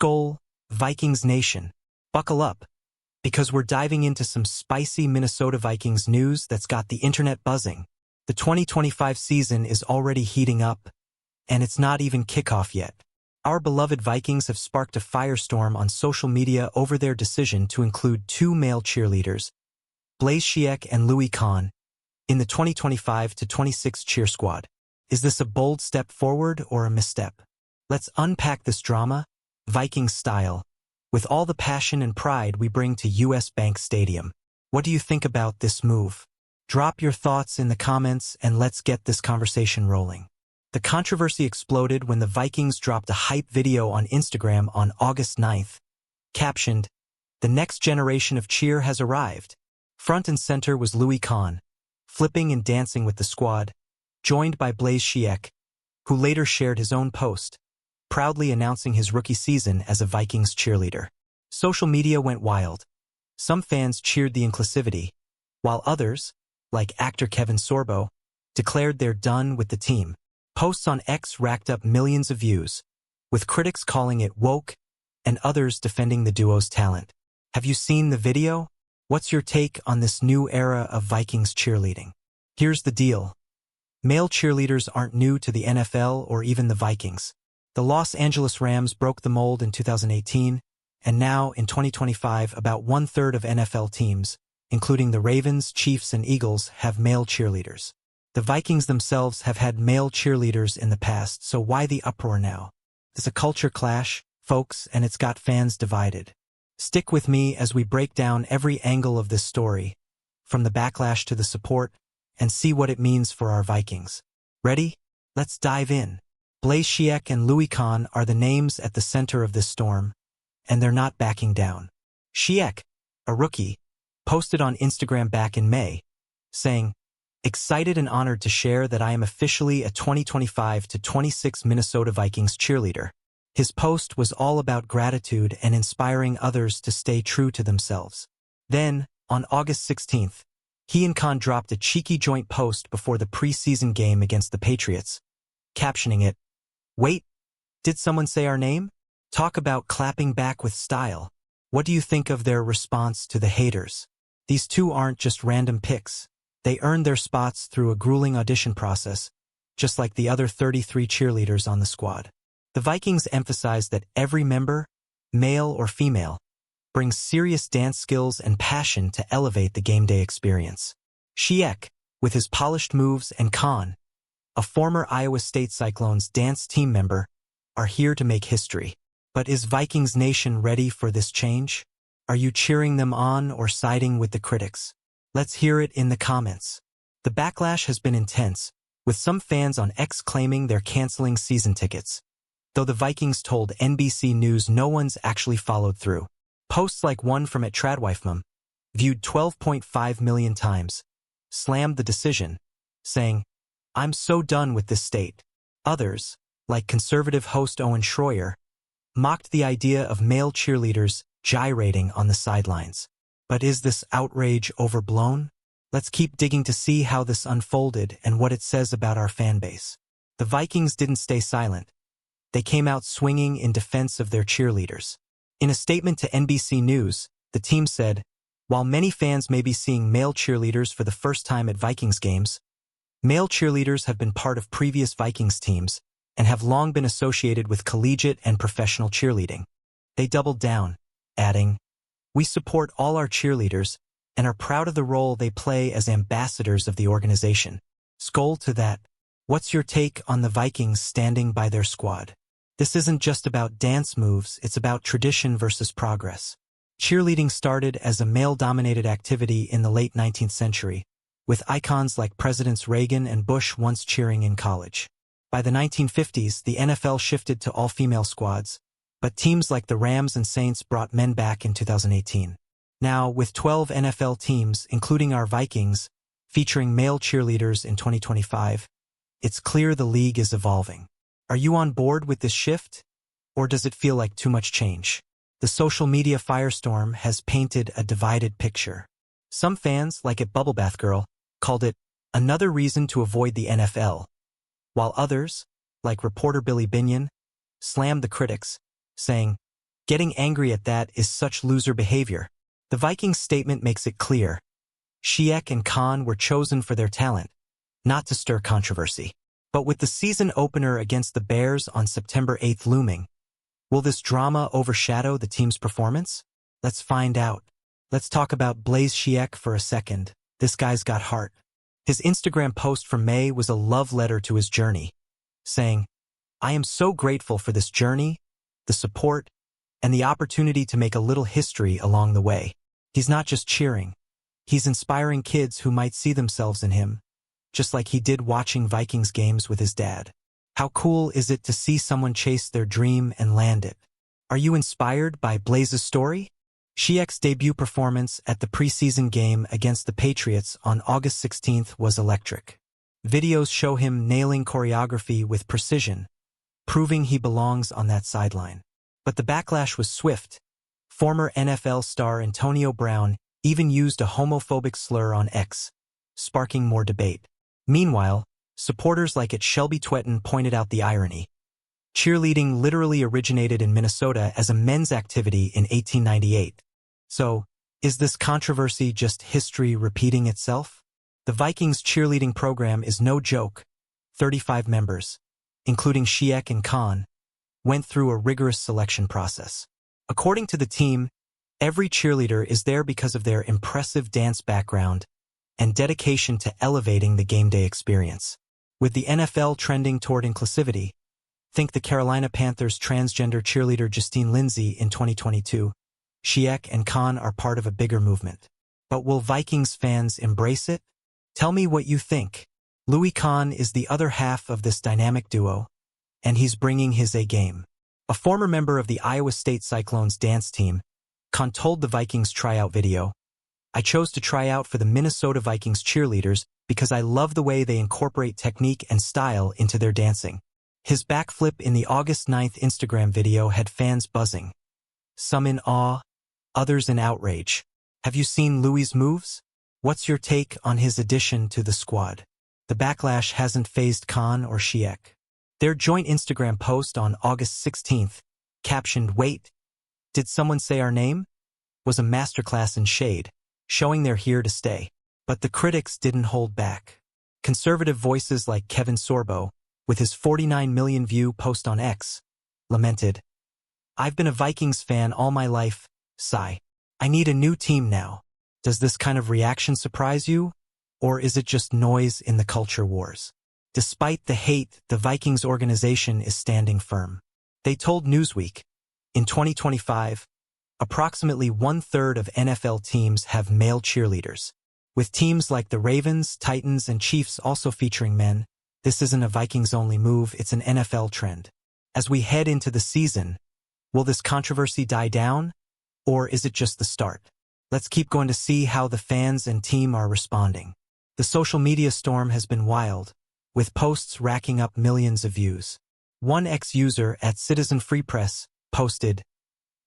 Skol, Vikings Nation. Buckle up, because we're diving into some spicy Minnesota Vikings news that's got the internet buzzing. The 2025 season is already heating up, and it's not even kickoff yet. Our beloved Vikings have sparked a firestorm on social media over their decision to include two male cheerleaders, Blaise Schiek and Louis Kahn, in the 2025-26 cheer squad. Is this a bold step forward or a misstep? Let's unpack this drama, Vikings style, with all the passion and pride we bring to US Bank Stadium. What do you think about this move? Drop your thoughts in the comments and let's get this conversation rolling. The controversy exploded when the Vikings dropped a hype video on Instagram on August 9th, captioned, "The next generation of cheer has arrived." Front and center was Louis Kahn, flipping and dancing with the squad, joined by Blaise Schiek, who later shared his own post, proudly announcing his rookie season as a Vikings cheerleader. Social media went wild. Some fans cheered the inclusivity, while others, like actor Kevin Sorbo, declared they're done with the team. Posts on X racked up millions of views, with critics calling it woke and others defending the duo's talent. Have you seen the video? What's your take on this new era of Vikings cheerleading? Here's the deal. Male cheerleaders aren't new to the NFL or even the Vikings. The Los Angeles Rams broke the mold in 2018, and now, in 2025, about one-third of NFL teams, including the Ravens, Chiefs, and Eagles, have male cheerleaders. The Vikings themselves have had male cheerleaders in the past, so why the uproar now? It's a culture clash, folks, and it's got fans divided. Stick with me as we break down every angle of this story, from the backlash to the support, and see what it means for our Vikings. Ready? Let's dive in. Blaise Schiek and Louis Kahn are the names at the center of this storm, and they're not backing down. Schiek, a rookie, posted on Instagram back in May, saying, "Excited and honored to share that I am officially a 2025-26 Minnesota Vikings cheerleader." His post was all about gratitude and inspiring others to stay true to themselves. Then, on August 16th, he and Kahn dropped a cheeky joint post before the preseason game against the Patriots, captioning it, "Wait, did someone say our name?" Talk about clapping back with style. What do you think of their response to the haters? These two aren't just random picks. They earned their spots through a grueling audition process, just like the other 33 cheerleaders on the squad. The Vikings emphasize that every member, male or female, brings serious dance skills and passion to elevate the game day experience. Schiek, with his polished moves, and Kahn, a former Iowa State Cyclones dance team member, are here to make history. But is Vikings Nation ready for this change? Are you cheering them on or siding with the critics? Let's hear it in the comments. The backlash has been intense, with some fans on X claiming they're canceling season tickets, though the Vikings told NBC News no one's actually followed through. Posts like one from @Tradwifemum, viewed 12.5 million times, slammed the decision, saying, "I'm so done with this state." Others, like conservative host Owen Schroyer, mocked the idea of male cheerleaders gyrating on the sidelines. But is this outrage overblown? Let's keep digging to see how this unfolded and what it says about our fan base. The Vikings didn't stay silent. They came out swinging in defense of their cheerleaders. In a statement to NBC News, the team said, "While many fans may be seeing male cheerleaders for the first time at Vikings games, male cheerleaders have been part of previous Vikings teams and have long been associated with collegiate and professional cheerleading." They doubled down, adding, "We support all our cheerleaders and are proud of the role they play as ambassadors of the organization." Skol to that. What's your take on the Vikings standing by their squad? This isn't just about dance moves, it's about tradition versus progress. Cheerleading started as a male-dominated activity in the late 19th century, with icons like Presidents Reagan and Bush once cheering in college. By the 1950s, the NFL shifted to all-female squads, but teams like the Rams and Saints brought men back in 2018. Now, with 12 NFL teams, including our Vikings, featuring male cheerleaders in 2025, it's clear the league is evolving. Are you on board with this shift? Or does it feel like too much change? The social media firestorm has painted a divided picture. Some fans, like @Bubblebath Girl, called it another reason to avoid the NFL, while others, like reporter Billy Binion, slammed the critics, saying, Getting angry at that is such loser behavior. The Vikings statement makes it clear. Ziyech and Khan were chosen for their talent, not to stir controversy. But with the season opener against the Bears on September 8th looming, will this drama overshadow the team's performance? Let's find out. Let's talk about Blaise Ziyech for a second. This guy's got heart. His Instagram post from May was a love letter to his journey, saying, "I am so grateful for this journey, the support, and the opportunity to make a little history along the way." He's not just cheering. He's inspiring kids who might see themselves in him, just like he did watching Vikings games with his dad. How cool is it to see someone chase their dream and land it? Are you inspired by Blaise's story? Ziyech's debut performance at the preseason game against the Patriots on August 16th was electric. Videos show him nailing choreography with precision, proving he belongs on that sideline. But the backlash was swift. Former NFL star Antonio Brown even used a homophobic slur on X, sparking more debate. Meanwhile, supporters like at Shelby Twetton pointed out the irony. Cheerleading literally originated in Minnesota as a men's activity in 1898. So, is this controversy just history repeating itself? The Vikings cheerleading program is no joke. 35 members, including Ziyech and Khan, went through a rigorous selection process. According to the team, every cheerleader is there because of their impressive dance background and dedication to elevating the game day experience. With the NFL trending toward inclusivity, think the Carolina Panthers transgender cheerleader Justine Lindsay in 2022, Ziyech and Khan are part of a bigger movement. But will Vikings fans embrace it? Tell me what you think. Louis Kahn is the other half of this dynamic duo, and he's bringing his A game. A former member of the Iowa State Cyclones dance team, Kahn told the Vikings tryout video, "I chose to try out for the Minnesota Vikings cheerleaders because I love the way they incorporate technique and style into their dancing." His backflip in the August 9th Instagram video had fans buzzing. Some in awe, others in outrage. Have you seen Louis' moves? What's your take on his addition to the squad? The backlash hasn't fazed Khan or Ziyech. Their joint Instagram post on August 16th, captioned, "Wait, did someone say our name?" was a masterclass in shade, showing they're here to stay. But the critics didn't hold back. Conservative voices like Kevin Sorbo, with his 49 million view post on X, lamented, "I've been a Vikings fan all my life, sigh. I need a new team now." Does this kind of reaction surprise you? Or is it just noise in the culture wars? Despite the hate, the Vikings organization is standing firm. They told Newsweek, in 2025, approximately 1/3 of NFL teams have male cheerleaders. With teams like the Ravens, Titans, and Chiefs also featuring men, this isn't a Vikings-only move, it's an NFL trend. As we head into the season, will this controversy die down? Or is it just the start? Let's keep going to see how the fans and team are responding. The social media storm has been wild, with posts racking up millions of views. One ex-user at Citizen Free Press posted,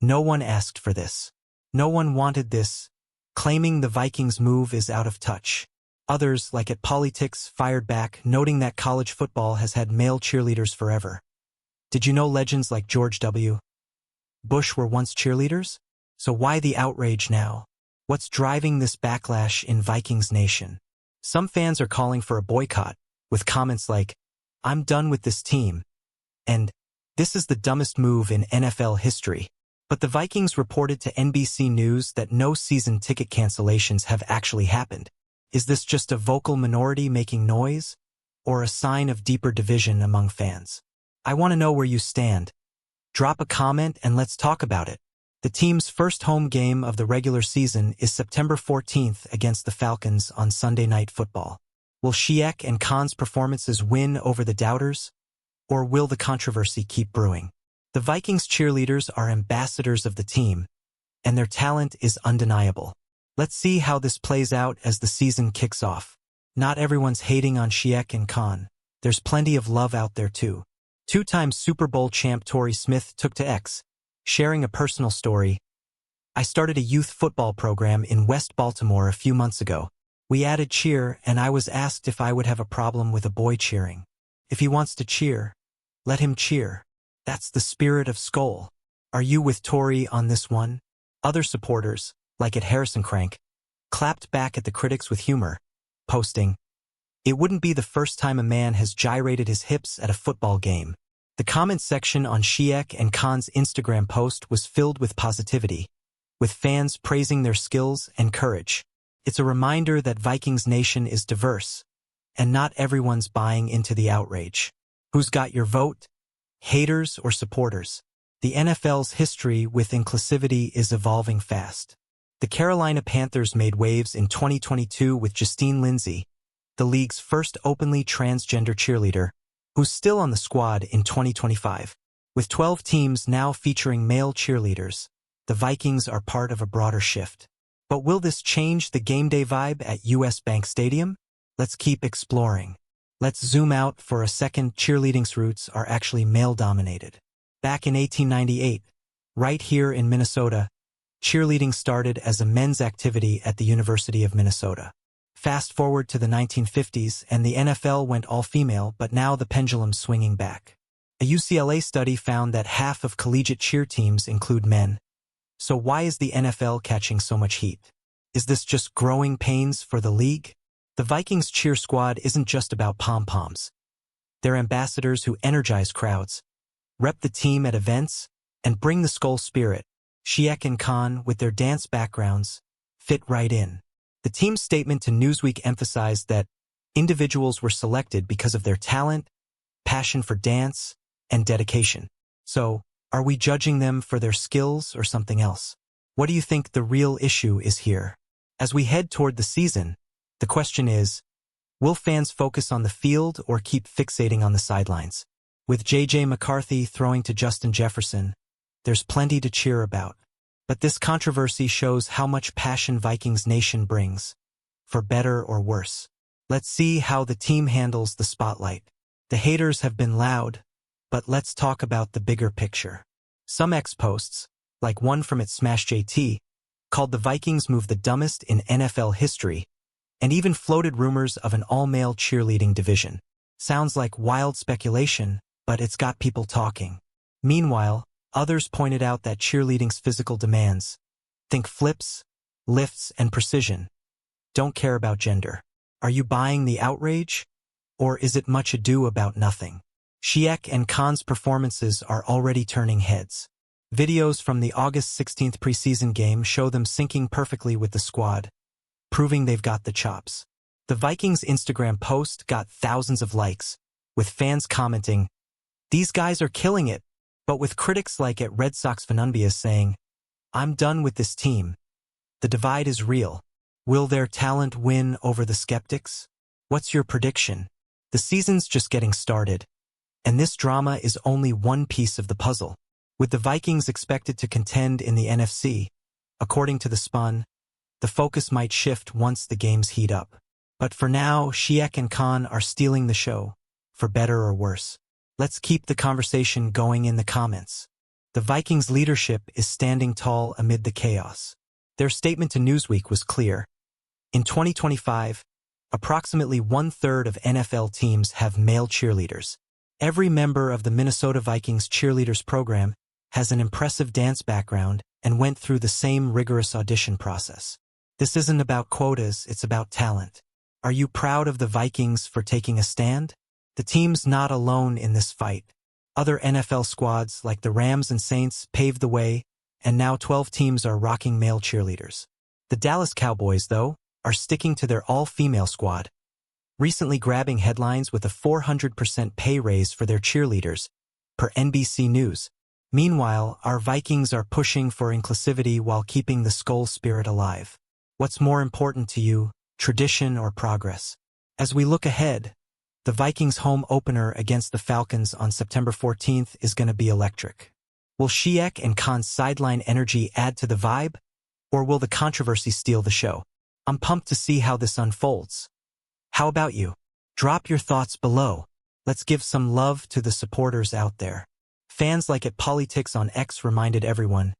"No one asked for this. No one wanted this," claiming the Vikings move is out of touch. Others, like at Politics, fired back, noting that college football has had male cheerleaders forever. Did you know legends like George W. Bush were once cheerleaders? So why the outrage now? What's driving this backlash in Vikings Nation? Some fans are calling for a boycott, with comments like, "I'm done with this team," and "This is the dumbest move in NFL history." But the Vikings reported to NBC News that no season ticket cancellations have actually happened. Is this just a vocal minority making noise, or a sign of deeper division among fans? I want to know where you stand. Drop a comment and let's talk about it. The team's first home game of the regular season is September 14th against the Falcons on Sunday Night Football. Will Ziyech and Khan's performances win over the doubters? Or will the controversy keep brewing? The Vikings cheerleaders are ambassadors of the team, and their talent is undeniable. Let's see how this plays out as the season kicks off. Not everyone's hating on Ziyech and Khan. There's plenty of love out there too. Two-time Super Bowl champ Torrey Smith took to X, sharing a personal story. "I started a youth football program in West Baltimore a few months ago. We added cheer, and I was asked if I would have a problem with a boy cheering. If he wants to cheer, let him cheer. That's the spirit of Skol." Are you with Tory on this one? Other supporters, like at Harrison Crank, clapped back at the critics with humor, posting, "It wouldn't be the first time a man has gyrated his hips at a football game." The comment section on Ziyech and Khan's Instagram post was filled with positivity, with fans praising their skills and courage. It's a reminder that Vikings Nation is diverse, and not everyone's buying into the outrage. Who's got your vote? Haters or supporters? The NFL's history with inclusivity is evolving fast. The Carolina Panthers made waves in 2022 with Justine Lindsay, the league's first openly transgender cheerleader, who's still on the squad in 2025. With 12 teams now featuring male cheerleaders, the Vikings are part of a broader shift. But will this change the game day vibe at US Bank Stadium? Let's keep exploring. Let's zoom out for a second. Cheerleading's roots are actually male-dominated. Back in 1898, right here in Minnesota, cheerleading started as a men's activity at the University of Minnesota. Fast forward to the 1950s, and the NFL went all-female, but now the pendulum's swinging back. A UCLA study found that half of collegiate cheer teams include men. So why is the NFL catching so much heat? Is this just growing pains for the league? The Vikings cheer squad isn't just about pom-poms. They're ambassadors who energize crowds, rep the team at events, and bring the Skol spirit. Ziyech and Khan, with their dance backgrounds, fit right in. The team's statement to Newsweek emphasized that individuals were selected because of their talent, passion for dance, and dedication. So, are we judging them for their skills or something else? What do you think the real issue is here? As we head toward the season, the question is, will fans focus on the field or keep fixating on the sidelines? With J.J. McCarthy throwing to Justin Jefferson, there's plenty to cheer about. But this controversy shows how much passion Vikings Nation brings, for better or worse. Let's see how the team handles the spotlight. The haters have been loud, but let's talk about the bigger picture. Some X-posts, like one from @SmashJT, called the Vikings move the dumbest in NFL history, and even floated rumors of an all-male cheerleading division. Sounds like wild speculation, but it's got people talking. Meanwhile, others pointed out that cheerleading's physical demands, think flips, lifts, and precision, don't care about gender. Are you buying the outrage? Or is it much ado about nothing? Ziyech and Khan's performances are already turning heads. Videos from the August 16th preseason game show them syncing perfectly with the squad, proving they've got the chops. The Vikings' Instagram post got thousands of likes, with fans commenting, "These guys are killing it," but with critics like at Red Sox Fanunbias saying, "I'm done with this team." The divide is real. Will their talent win over the skeptics? What's your prediction? The season's just getting started, and this drama is only one piece of the puzzle. With the Vikings expected to contend in the NFC, according to The Spun, the focus might shift once the games heat up. But for now, Ziyech and Khan are stealing the show, for better or worse. Let's keep the conversation going in the comments. The Vikings' leadership is standing tall amid the chaos. Their statement to Newsweek was clear. In 2025, approximately 1/3 of NFL teams have male cheerleaders. Every member of the Minnesota Vikings Cheerleaders program has an impressive dance background and went through the same rigorous audition process. This isn't about quotas, it's about talent. Are you proud of the Vikings for taking a stand? The team's not alone in this fight. Other NFL squads like the Rams and Saints paved the way, and now 12 teams are rocking male cheerleaders. The Dallas Cowboys, though, are sticking to their all-female squad, recently grabbing headlines with a 400% pay raise for their cheerleaders, per NBC News. Meanwhile, our Vikings are pushing for inclusivity while keeping the Skol spirit alive. What's more important to you, tradition or progress? As we look ahead, the Vikings' home opener against the Falcons on September 14th is going to be electric. Will Ziyech and Khan's sideline energy add to the vibe, or will the controversy steal the show? I'm pumped to see how this unfolds. How about you? Drop your thoughts below. Let's give some love to the supporters out there. Fans like @Politics on X reminded everyone,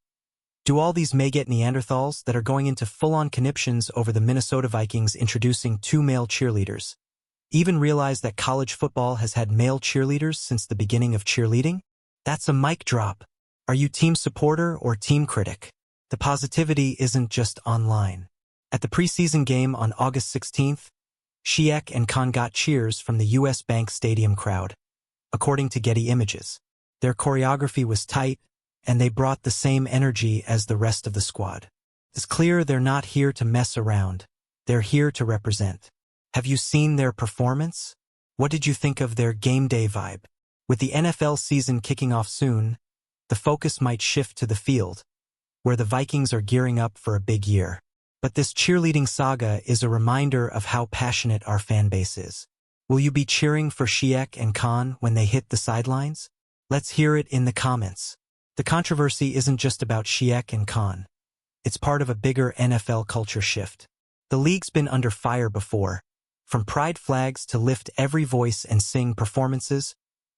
do all these may get Neanderthals that are going into full-on conniptions over the Minnesota Vikings introducing 2 male cheerleaders even realize that college football has had male cheerleaders since the beginning of cheerleading? That's a mic drop. Are you team supporter or team critic? The positivity isn't just online. At the preseason game on August 16th, Shaq and Khan got cheers from the US Bank Stadium crowd. According to Getty Images, their choreography was tight, and they brought the same energy as the rest of the squad. It's clear they're not here to mess around. They're here to represent. Have you seen their performance? What did you think of their game day vibe? With the NFL season kicking off soon, the focus might shift to the field, where the Vikings are gearing up for a big year. But this cheerleading saga is a reminder of how passionate our fan base is. Will you be cheering for Shaq and Khan when they hit the sidelines? Let's hear it in the comments. The controversy isn't just about Shaq and Khan. It's part of a bigger NFL culture shift. The league's been under fire before, from pride flags to lift every voice and sing performances,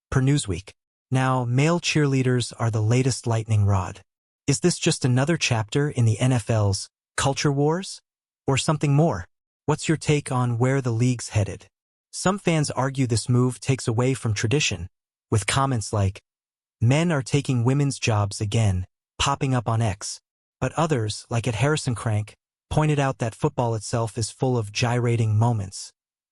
per Newsweek. Now, male cheerleaders are the latest lightning rod. Is this just another chapter in the NFL's culture wars? Or something more? What's your take on where the league's headed? Some fans argue this move takes away from tradition, with comments like, "Men are taking women's jobs again," popping up on X. But others, like at Harrison Crank, pointed out that football itself is full of gyrating moments.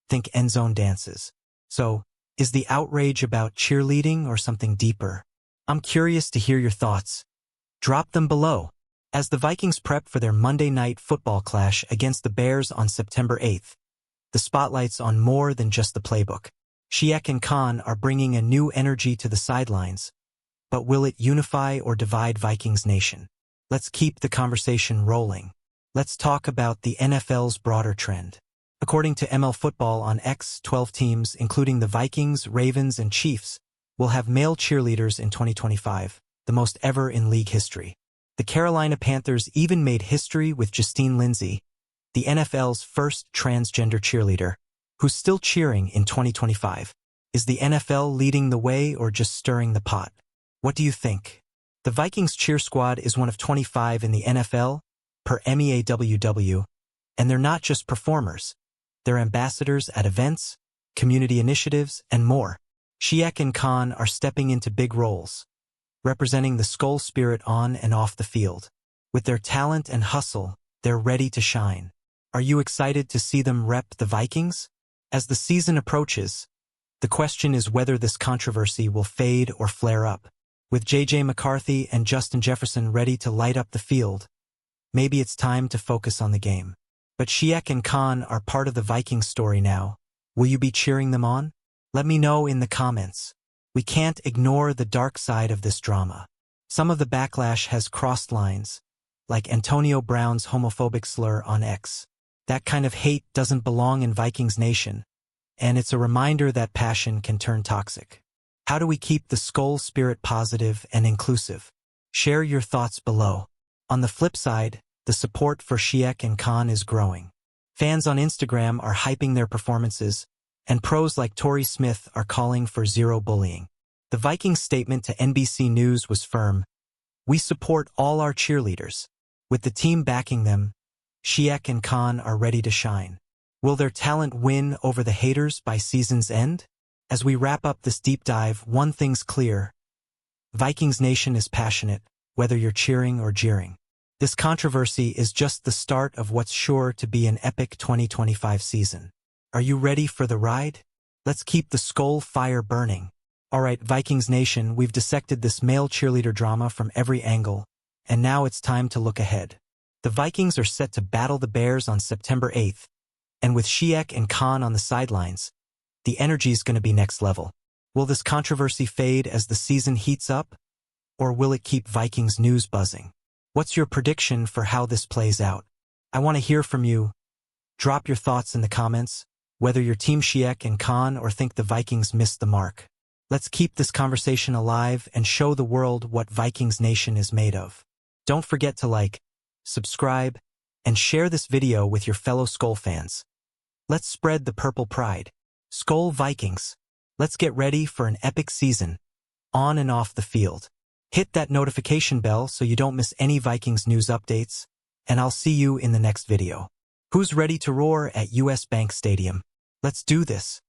Think end zone dances. So, is the outrage about cheerleading or something deeper? I'm curious to hear your thoughts. Drop them below. As the Vikings prep for their Monday night football clash against the Bears on September 8th, the spotlight's on more than just the playbook. Shaq and Khan are bringing a new energy to the sidelines, but will it unify or divide Vikings Nation? Let's keep the conversation rolling. Let's talk about the NFL's broader trend. According to ML Football on X, 12 teams, including the Vikings, Ravens, and Chiefs, will have male cheerleaders in 2025, the most ever in league history. The Carolina Panthers even made history with Justine Lindsay, the NFL's first transgender cheerleader, who's still cheering in 2025. Is the NFL leading the way or just stirring the pot? What do you think? The Vikings cheer squad is one of 25 in the NFL, per MEAWW, and they're not just performers. They're ambassadors at events, community initiatives, and more. Shaq and Khan are stepping into big roles, representing the Skol spirit on and off the field. With their talent and hustle, they're ready to shine. Are you excited to see them rep the Vikings? As the season approaches, the question is whether this controversy will fade or flare up. With J.J. McCarthy and Justin Jefferson ready to light up the field, maybe it's time to focus on the game. But Shaq and Khan are part of the Vikings story now. Will you be cheering them on? Let me know in the comments. We can't ignore the dark side of this drama. Some of the backlash has crossed lines, like Antonio Brown's homophobic slur on X. That kind of hate doesn't belong in Vikings Nation, and it's a reminder that passion can turn toxic. How do we keep the Skol spirit positive and inclusive? Share your thoughts below. On the flip side, the support for Shaq and Khan is growing. Fans on Instagram are hyping their performances, and pros like Torrey Smith are calling for zero bullying. The Vikings' statement to NBC News was firm. "We support all our cheerleaders. With the team backing them, Shaq and Khan are ready to shine." Will their talent win over the haters by season's end? As we wrap up this deep dive, one thing's clear. Vikings Nation is passionate, whether you're cheering or jeering. This controversy is just the start of what's sure to be an epic 2025 season. Are you ready for the ride? Let's keep the Skol fire burning. Alright, Vikings Nation, we've dissected this male cheerleader drama from every angle, and now it's time to look ahead. The Vikings are set to battle the Bears on September 8th, and with Shaq and Khan on the sidelines, the energy's going to be next level. Will this controversy fade as the season heats up, or will it keep Vikings news buzzing? What's your prediction for how this plays out? I want to hear from you. Drop your thoughts in the comments, whether you're Team Shaq and Khan or think the Vikings missed the mark. Let's keep this conversation alive and show the world what Vikings Nation is made of. Don't forget to like, subscribe, and share this video with your fellow Skol fans. Let's spread the purple pride. Skol Vikings. Let's get ready for an epic season, on and off the field. Hit that notification bell so you don't miss any Vikings news updates, and I'll see you in the next video. Who's ready to roar at US Bank Stadium? Let's do this.